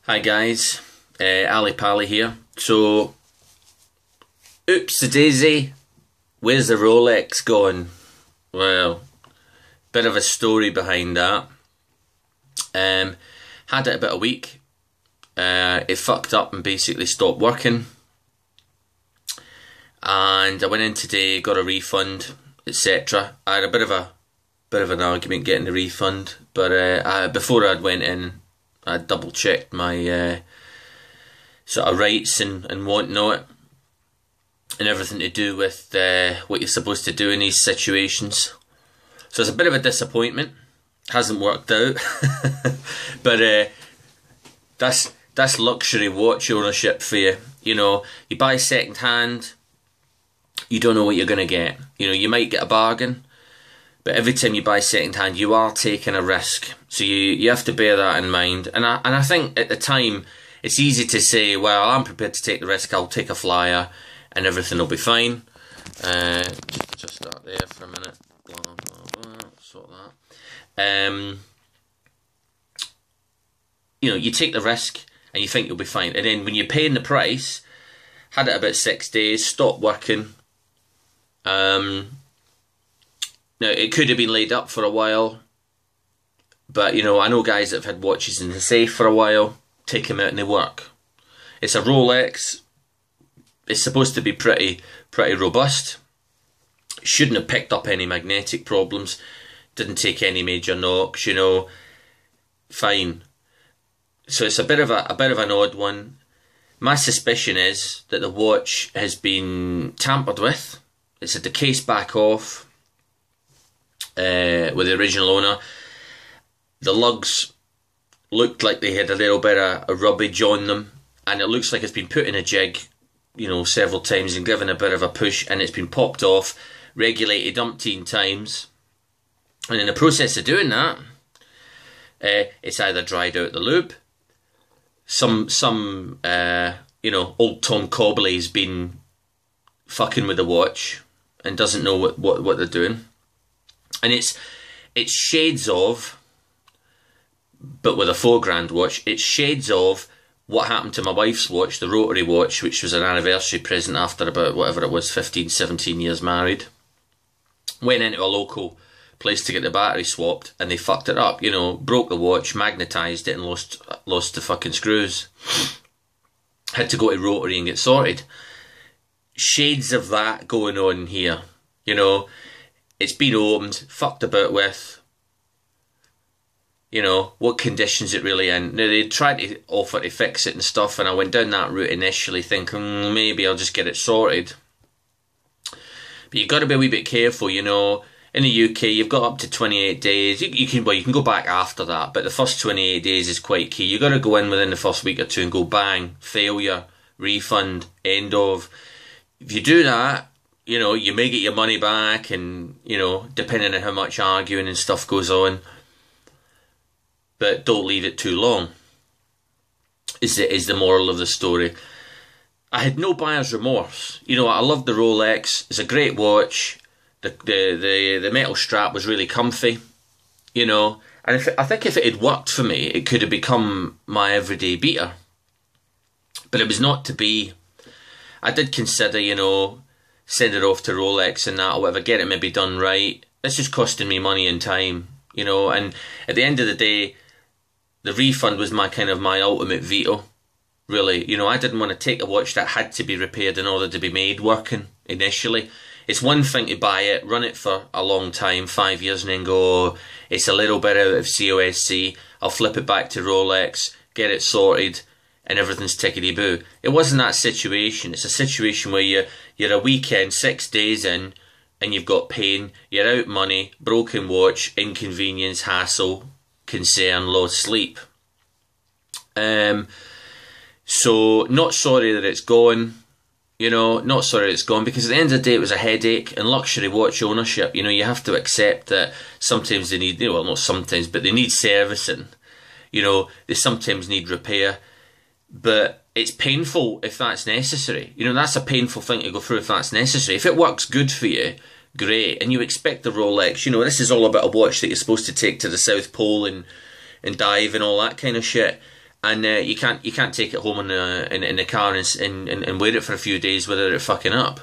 Hi guys, Ali Pally here. So, oops-a-daisy, where's the Rolex gone? Well, bit of a story behind that. Had it about a week. It fucked up and basically stopped working. And I went in today, got a refund, etc. I had a bit of an argument getting the refund, but before I went in, I double checked my sort of rights and whatnot, and everything to do with what you're supposed to do in these situations. So it's a bit of a disappointment. Hasn't worked out, but that's luxury watch ownership for you. You know, you buy second hand, you don't know what you're gonna get. You know, you might get a bargain, but every time you buy second hand, you are taking a risk. So you have to bear that in mind. And I think at the time, it's easy to say, well, I'm prepared to take the risk, I'll take a flyer and everything will be fine. Just start there for a minute. Blah, blah, blah, sort that. You know, you take the risk and you think you'll be fine. And then when you're paying the price, had it about 6 days, stopped working. Now, it could have been laid up for a while, but, you know, I know guys that have had watches in the safe for a while, take them out and they work. It's a Rolex. It's supposed to be pretty robust. Shouldn't have picked up any magnetic problems. Didn't take any major knocks, you know. Fine. So it's a bit of an odd one. My suspicion is that the watch has been tampered with. It's had the case back off. With the original owner, the lugs looked like they had a little bit of rubbage on them, and it looks like it's been put in a jig, you know, several times and given a bit of a push, and it's been popped off, regulated umpteen times, and in the process of doing that, it's either dried out the lube, some you know, old Tom Cobley's been fucking with the watch and doesn't know what they're doing. And it's shades of, but with a £4 watch, it's shades of what happened to my wife's watch, the rotary watch, which was an anniversary present after about, whatever it was, 15, 17 years married. Went into a local place to get the battery swapped, and they fucked it up, you know, broke the watch, magnetised it, and lost the fucking screws. Had to go to rotary and get sorted. Shades of that going on here, you know. It's been opened, fucked about with, you know, what conditions it really in. Now, they tried to offer to fix it and stuff, and I went down that route initially thinking, maybe I'll just get it sorted. But you've got to be a wee bit careful, you know. In the UK, you've got up to 28 days. You can go back after that, but the first 28 days is quite key. You've got to go in within the first week or two and go bang, failure, refund, end of. If you do that, you know, you may get your money back, and, you know, depending on how much arguing and stuff goes on. But don't leave it too long, is the moral of the story. I had no buyer's remorse. You know, I love the Rolex. It's a great watch. The metal strap was really comfy, you know. And I think if it had worked for me, it could have become my everyday beater. But it was not to be. I did consider, you know, send it off to Rolex and that, or whatever, get it maybe done right. This is costing me money and time, you know, and at the end of the day, the refund was my ultimate veto, really. You know, I didn't want to take a watch that had to be repaired in order to be made working initially. It's one thing to buy it, run it for a long time, 5 years, and then go, oh, it's a little bit out of COSC, I'll flip it back to Rolex, get it sorted, and everything's tickety-boo. It wasn't that situation. It's a situation where you're a weekend, 6 days in, and you've got pain, you're out money, broken watch, inconvenience, hassle, concern, lost sleep. So, not sorry that it's gone, you know, not sorry that it's gone, because at the end of the day it was a headache, and luxury watch ownership, you know, you have to accept that sometimes they need, well, not sometimes, but they need servicing. You know, they sometimes need repair. But it's painful if that's necessary. You know, that's a painful thing to go through if that's necessary. If it works good for you, great. And you expect the Rolex, you know, this is all about a watch that you're supposed to take to the South Pole and dive and all that kind of shit. and you can't take it home in the car and wear it for a few days without it fucking up.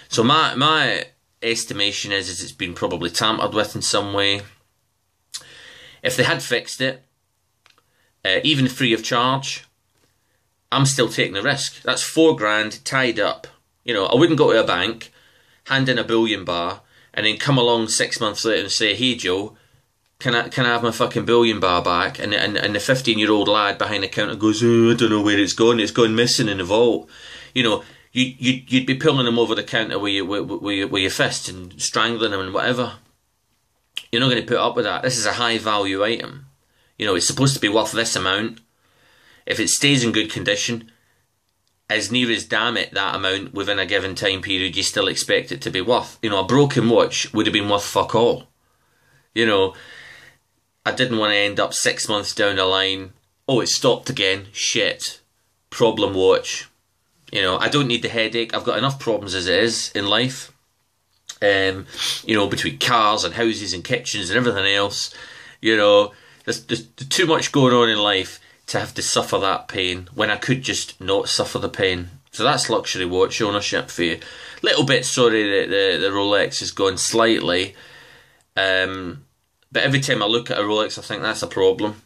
So my estimation is it's been probably tampered with in some way. If they had fixed it, even free of charge, I'm still taking the risk. That's $4 tied up. You know, I wouldn't go to a bank, hand in a bullion bar, and then come along 6 months later and say, "Hey Joe, can I have my fucking bullion bar back?" And the 15-year-old lad behind the counter goes, "Oh, I don't know where it's gone. It's gone missing in the vault." You know, you'd be pulling him over the counter with your fist and strangling him and whatever. You're not going to put up with that. This is a high value item. You know, it's supposed to be worth this amount. If it stays in good condition, as near as damn it that amount within a given time period, you still expect it to be worth. You know, a broken watch would have been worth fuck all. You know, I didn't want to end up 6 months down the line, oh, it stopped again, shit, problem watch. You know, I don't need the headache. I've got enough problems as it is in life. You know, between cars and houses and kitchens and everything else. You know, there's too much going on in life to have to suffer that pain when I could just not suffer the pain. So that's luxury watch ownership for you. Little bit sorry that the Rolex has gone slightly. But every time I look at a Rolex, I think that's a problem.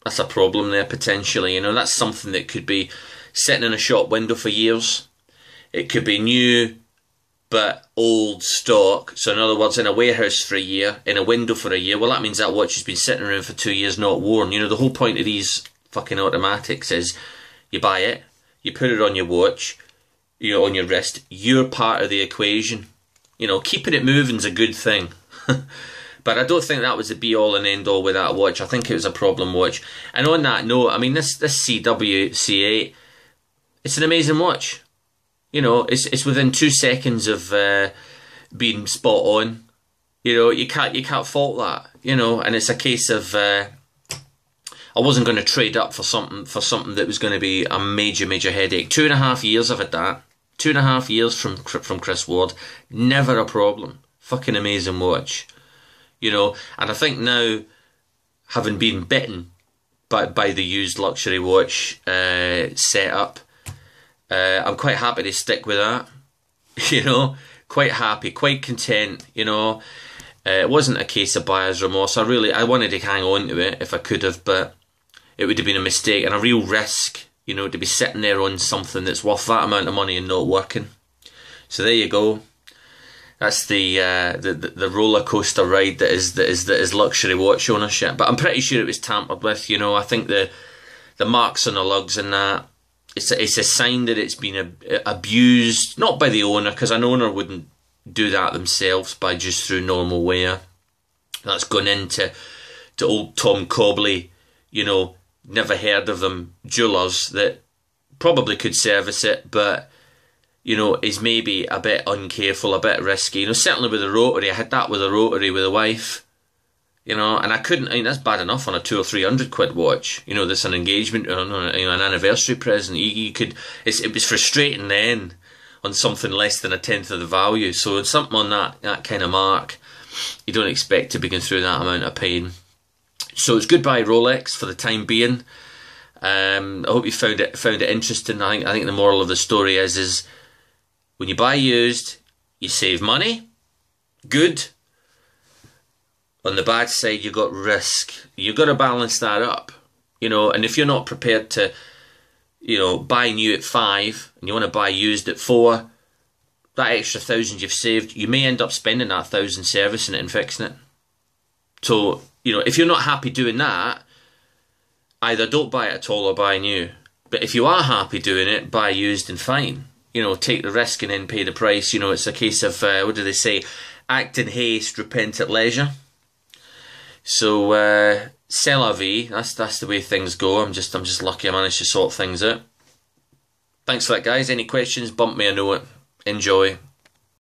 That's a problem there, potentially. You know, that's something that could be sitting in a shop window for years. It could be new, but old stock. So in other words, in a warehouse for a year, in a window for a year. Well, that means that watch has been sitting around for 2 years, not worn. You know, the whole point of these fucking automatics is you buy it, you put it on your watch, you know, on your wrist. You're part of the equation. You know, keeping it moving is a good thing. But I don't think that was the be-all and end-all with that watch. I think it was a problem watch. And on that note, I mean, this CW C8, it's an amazing watch. You know, it's within 2 seconds of being spot on. You know, you can't fault that. You know, and it's a case of I wasn't going to trade up for something that was going to be a major headache. 2.5 years I've had that. 2.5 years from Chris Ward, never a problem. Fucking amazing watch. You know, and I think now, having been bitten by the used luxury watch setup, I'm quite happy to stick with that. You know, quite happy, quite content. You know, it wasn't a case of buyer's remorse. I wanted to hang on to it if I could have, but it would have been a mistake and a real risk. You know, to be sitting there on something that's worth that amount of money and not working. So there you go. That's the roller coaster ride that is luxury watch ownership. But I'm pretty sure it was tampered with. You know, I think the marks on the lugs and that, it's a sign that it's been abused, not by the owner, because an owner wouldn't do that themselves by just through normal wear. That's gone into old Tom Cobley, you know, never heard of them, jewellers that probably could service it, but you know, is maybe a bit uncareful, a bit risky. You know, certainly with the rotary, I had that with a rotary with a wife. You know, and I couldn't. I mean, that's bad enough on a 200 or 300 quid watch. You know, that's an engagement, you know, an anniversary present. You could. It was frustrating then on something less than a tenth of the value. So something on that kind of mark, you don't expect to be going through that amount of pain. So it's goodbye Rolex for the time being. I hope you found it interesting. I think the moral of the story is when you buy used, you save money. Good. On the bad side, you got risk. You've got to balance that up, you know. And if you're not prepared to, you know, buy new at 5 and you want to buy used at 4, that extra 1,000 you've saved, you may end up spending that 1,000 servicing it and fixing it. So, you know, if you're not happy doing that, either don't buy it at all or buy new. But if you are happy doing it, buy used and fine. You know, take the risk and then pay the price. You know, it's a case of, what do they say? Act in haste, repent at leisure. So, c'est la vie. That's the way things go. I'm just lucky I managed to sort things out. Thanks for that, guys. Any questions, bump me a note. Enjoy.